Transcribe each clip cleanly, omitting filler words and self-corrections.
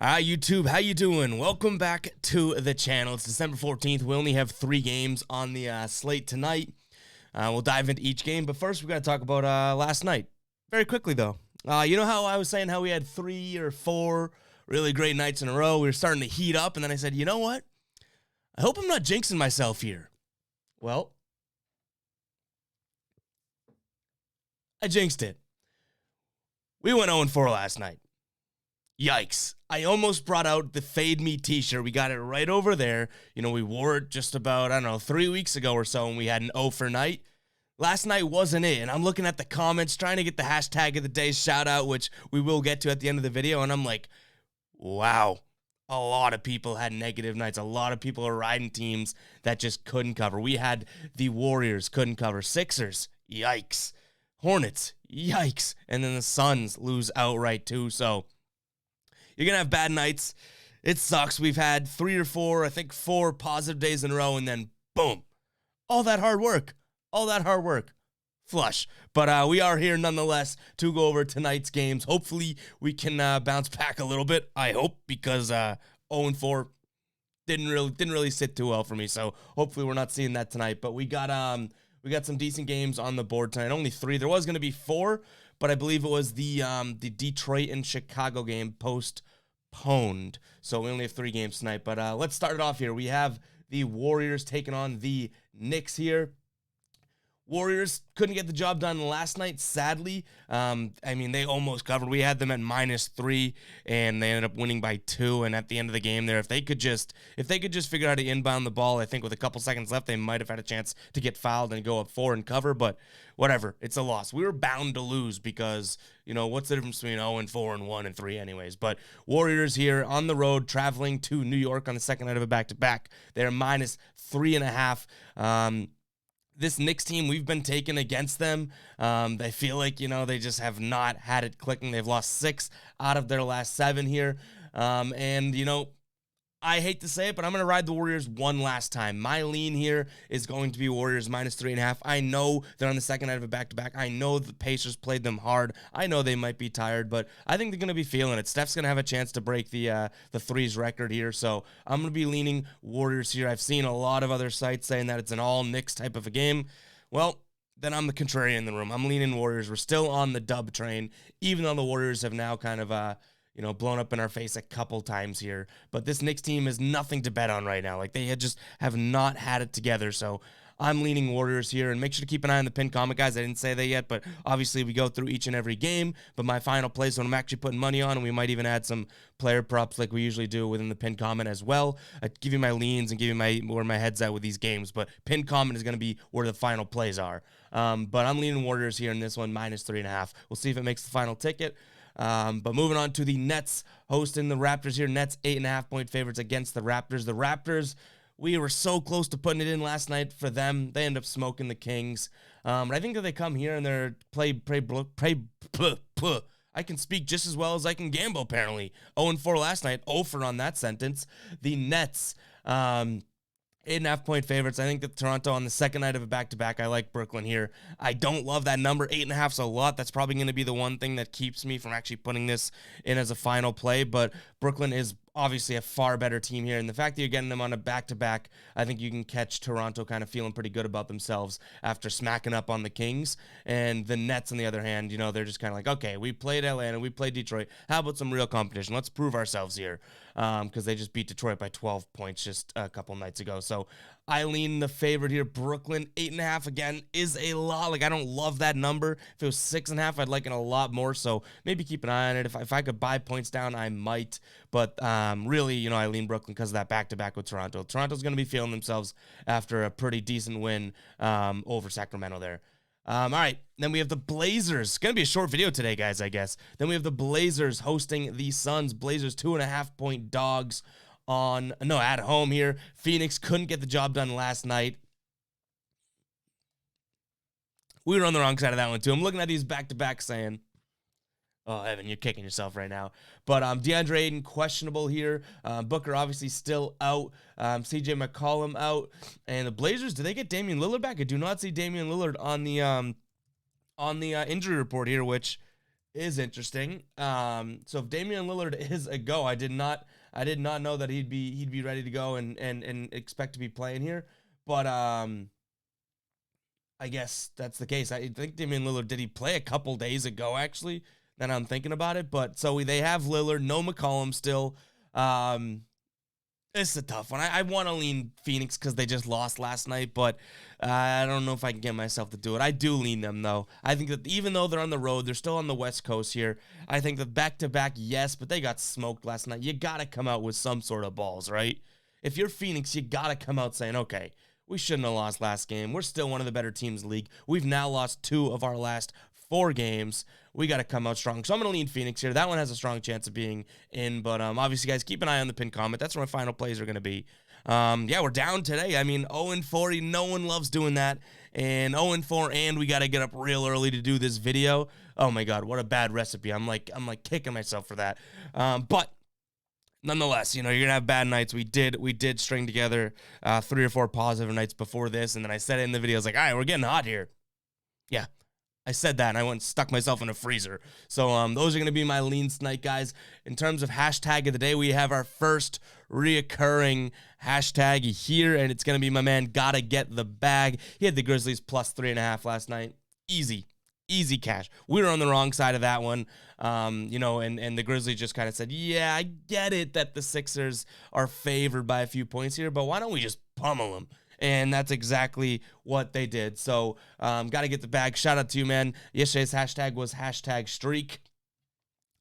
YouTube, how you doing? Welcome back to the channel. It's December 14th. We only have 3 games on the slate tonight. We'll dive into each game, but first we got to talk about last night. Very quickly, though. You know how I was saying how we had 3 or 4 really great nights in a row? We were starting to heat up, and then I said, you know what? I hope I'm not jinxing myself here. Well, I jinxed it. We went 0-4 last night. Yikes. I almost brought out the Fade Me t-shirt. We got it right over there. You know, we wore it just about, 3 weeks ago or so, and we had an 0 for night. Last night wasn't it, and I'm looking at the comments, trying to get the hashtag of the day shout out, which we will get to at the end of the video, and I'm like, wow. A lot of people had negative nights. A lot of people are riding teams that just couldn't cover. We had the Warriors couldn't cover. Sixers, yikes. Hornets, yikes. And then the Suns lose outright too, so you're going to have bad nights. It sucks. We've had 3 or 4, I think 4 positive days in a row, and then boom. All that hard work. Flush. But we are here nonetheless to go over tonight's games. Hopefully we can bounce back a little bit, I hope, because 0-4 didn't really sit too well for me. So hopefully we're not seeing that tonight. But we got some decent games on the board tonight. Only 3. There was going to be 4, but I believe it was the Detroit and Chicago game postponed. So we only have 3 games tonight. But let's start it off here. We have the Warriors taking on the Knicks here. Warriors couldn't get the job done last night, sadly. They almost covered. We had them at -3, and they ended up winning by 2. And at the end of the game there, if they could just figure out how to inbound the ball, I think with a couple seconds left, they might have had a chance to get fouled and go up 4 and cover. But whatever, it's a loss. We were bound to lose because, what's the difference between 0-4 and 1-3 anyways? But Warriors here on the road, traveling to New York on the second night of a back-to-back. They're -3.5. This Knicks team, we've been taken against them. They feel like, they just have not had it clicking. They've lost 6 out of their last 7 here. I hate to say it, but I'm going to ride the Warriors one last time. My lean here is going to be Warriors -3.5. I know they're on the second night of a back-to-back. I know the Pacers played them hard. I know they might be tired, but I think they're going to be feeling it. Steph's going to have a chance to break the threes record here, so I'm going to be leaning Warriors here. I've seen a lot of other sites saying that it's an all-Knicks type of a game. Well, then I'm the contrarian in the room. I'm leaning Warriors. We're still on the dub train, even though the Warriors have now kind of blown up in our face a couple times here. But this Knicks team is nothing to bet on right now. Like, they just have not had it together. So I'm leaning Warriors here. And make sure to keep an eye on the pinned comment, guys. I didn't say that yet, but obviously we go through each and every game. But my final plays, what I'm actually putting money on, and we might even add some player props like we usually do within the pinned comment as well. I give you my leans and give you where my head's at with these games. But pinned comment is going to be where the final plays are. But I'm leaning Warriors here in this one, -3.5. We'll see if it makes the final ticket. But moving on to the Nets hosting the Raptors here. Nets 8.5-point favorites against the Raptors. The Raptors, we were so close to putting it in last night for them. They end up smoking the Kings. But I think that they come here and they're I can speak just as well as I can gamble, apparently. 0-4 last night. 0 for on that sentence. The Nets, 8.5-point favorites. I think that Toronto on the second night of a back-to-back. I like Brooklyn here. I don't love that number. 8.5 is a lot. That's probably going to be the one thing that keeps me from actually putting this in as a final play. But Brooklyn is obviously a far better team here. And the fact that you're getting them on a back-to-back, I think you can catch Toronto kind of feeling pretty good about themselves after smacking up on the Kings. And the Nets, on the other hand, they're just kind of like, okay, we played Atlanta, we played Detroit. How about some real competition? Let's prove ourselves here. Because they just beat Detroit by 12 points just a couple nights ago. So I lean the favorite here. Brooklyn, 8.5 again is a lot. Like, I don't love that number. If it was 6.5, I'd like it a lot more. So maybe keep an eye on it. If I could buy points down, I might. But really, I lean Brooklyn because of that back-to-back with Toronto. Toronto's going to be feeling themselves after a pretty decent win over Sacramento there. All right, then we have the Blazers. It's going to be a short video today, guys, I guess. Then we have the Blazers hosting the Suns. Blazers 2.5-point dogs at home here. Phoenix couldn't get the job done last night. We were on the wrong side of that one, too. I'm looking at these back-to-back saying, oh, Evan, you're kicking yourself right now. But DeAndre Ayton, questionable here. Booker obviously still out. CJ McCollum out. And the Blazers, do they get Damian Lillard back? I do not see Damian Lillard on the injury report here, which is interesting. So if Damian Lillard is a go, I did not know that he'd be ready to go and expect to be playing here. But I guess that's the case. I think Damian Lillard, did he play a couple days ago actually? Then I'm thinking about it. But so they have Lillard, no McCollum still. Um, it's a tough one. I want to lean Phoenix because they just lost last night, but I don't know if I can get myself to do it. I do lean them, though. I think that even though they're on the road, they're still on the West Coast here. I think that back-to-back, yes, but they got smoked last night. You got to come out with some sort of balls, right? If you're Phoenix, you got to come out saying, okay, we shouldn't have lost last game. We're still one of the better teams in the league. We've now lost 2 of our last 4 games. We got to come out strong. So I'm going to lean Phoenix here. That one has a strong chance of being in. But obviously, guys, keep an eye on the pinned comment. That's where my final plays are going to be. Yeah, we're down today. I mean, 0-4. No one loves doing that. And 0-4, and we got to get up real early to do this video. Oh, my God, what a bad recipe. I'm like kicking myself for that. But nonetheless, you're gonna have bad nights. We did string together 3 or 4 positive nights before this, and then I said it in the video. I was like, all right, we're getting hot here. Yeah, I said that, and I went and stuck myself in a freezer. So those are going to be my leans tonight, guys. In terms of hashtag of the day, we have our first reoccurring hashtag here, and it's going to be my man, Gotta Get the Bag. He had the Grizzlies plus 3.5 last night. Easy cash. We were on the wrong side of that one, and the Grizzlies just kind of said, yeah, I get it that the Sixers are favored by a few points here, but why don't we just pummel them? And that's exactly what they did. So, got to get the bag. Shout out to you, man. Yesterday's hashtag was hashtag streak.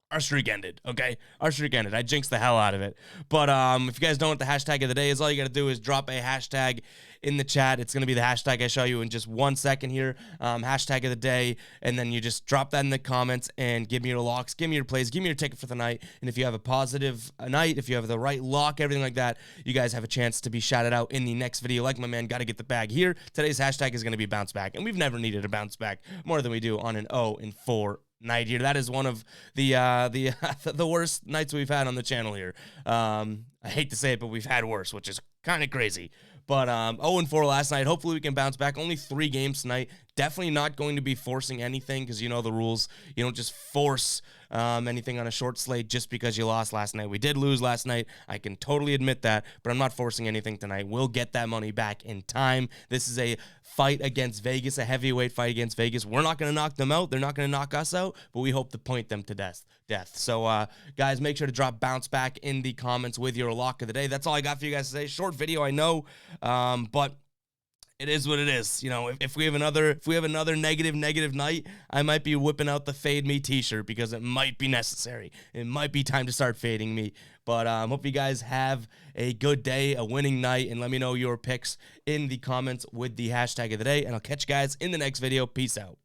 Our streak ended, okay? Our streak ended. I jinxed the hell out of it. But if you guys don't know what the hashtag of the day is, all you got to do is drop a hashtag in the chat. It's going to be the hashtag I show you in just 1 second here. Hashtag of the day. And then you just drop that in the comments and give me your locks, give me your plays, give me your ticket for the night. And if you have a positive night, if you have the right lock, everything like that, you guys have a chance to be shouted out in the next video. Like my man, got to get the bag here. Today's hashtag is going to be bounce back. And we've never needed a bounce back more than we do on an 0-4 night here. That is one of the the worst nights we've had on the channel here. I hate to say it, but we've had worse, which is kind of crazy. But 0-4 last night. Hopefully we can bounce back. Only 3 games tonight. Definitely not going to be forcing anything because you know the rules. You don't just force anything on a short slate just because you lost last night. We did lose last night. I can totally admit that, but I'm not forcing anything tonight. We'll get that money back in time. This is a fight against Vegas, a heavyweight fight against Vegas. We're not going to knock them out. They're not going to knock us out, but we hope to point them to death. So, guys, make sure to drop bounce back in the comments with your lock of the day. That's all I got for you guys today. Short video, I know, but it is what it is. If we have another negative night, I might be whipping out the Fade Me t-shirt because it might be necessary. It might be time to start fading me. But hope you guys have a good day, a winning night, and let me know your picks in the comments with the hashtag of the day. And I'll catch you guys in the next video. Peace out.